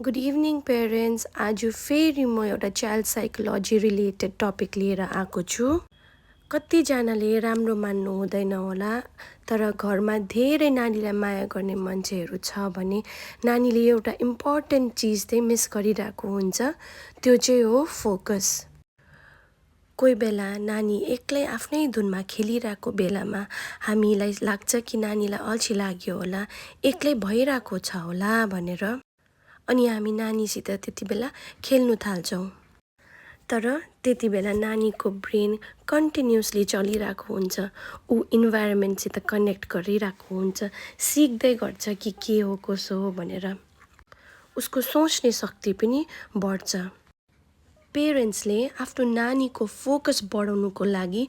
Good evening parents. आज फेरि म एउटा चाइल्ड साइकोलोजी रिलेटेड टपिक लिएर आएको छु। कतिजनाले राम्रो मान्नु हुँदैन होला, तर घरमा धेरै नानीलाई माया गर्ने मान्छेहरू छ भने नानीले एउटा इम्पोर्टेन्ट चिज चाहिँ मिस गरिरहेको हुन्छ, त्यो चाहिँ हो फोकस। कोही बेला नानी एक्लै आफ्नै धुनमा खेलिरहेको बेलामा हामीलाई लाग्छ कि नानीलाई अल्छी लाग्यो होला, एक्लै भइरहेको छ होला भनेर, अनि हामी नानीसित त्यति बेला खेल्नु थाल्छौँ। तर त्यति बेला नानीको ब्रेन कन्टिन्युसली चलिरहेको हुन्छ, ऊ इन्भाइरोमेन्टसित कनेक्ट गरिरहेको हुन्छ, सिक्दै गर्छ कि के हो कसो हो भनेर। उसको सोच्ने शक्ति पनि बढ्छ। पेरेन्ट्सले आफ्नो नानीको फोकस बढाउनुको लागि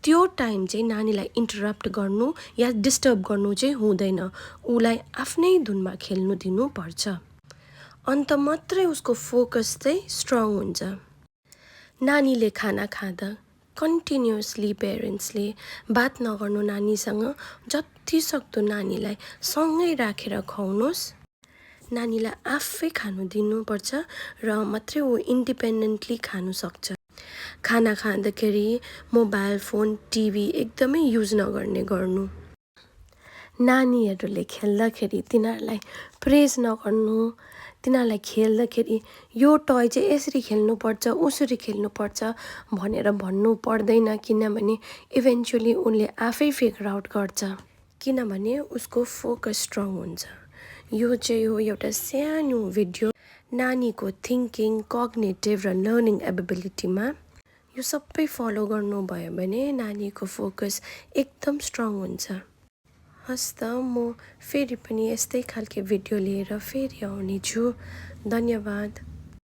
त्यो टाइम चाहिँ नानीलाई इन्टरप्ट गर्नु या डिस्टर्ब गर्नु चाहिँ हुँदैन, उसलाई आफ्नै धुनमा खेल्नु दिनुपर्छ। अन्त मात्रै उसको फोकस चाहिँ स्ट्रङ हुन्छ। नानीले खाना खाँदा कन्टिन्युसली पेरेन्ट्सले बात नगर्नु नानीसँग, जति सक्दो नानीलाई सँगै राखेर खुवाउनुहोस्। नानीलाई आफै खानु दिनुपर्छ र मात्रै ऊ इन्डिपेन्डेन्टली खानु सक्छ। खाना खाँदाखेरि मोबाइल फोन टिभी एकदमै युज नगर्ने गर्नु। नानीहरूले खेल्दाखेरि तिनीहरूलाई प्रेज नगर्नु, तिनीहरूलाई खेल्दाखेरि यो टय चाहिँ यसरी खेल्नुपर्छ उसरी खेल्नुपर्छ भनेर भन्नु पर्दैन, किनभने इभेन्चुली उनले आफै फिगर आउट गर्छ, किनभने उसको फोकस स्ट्रङ हुन्छ। यो चाहिँ हो एउटा सानो भिडियो नानीको थिङ्किङ, कग्नेटिभ र लर्निङ एबिलिटीमा। यो सबै फलो गर्नुभयो भने नानीको फोकस एकदम स्ट्रङ हुन्छ। हस् त, म फेरि पनि यस्तै खालके भिडियो लिएर फेरि आउने छु। धन्यवाद।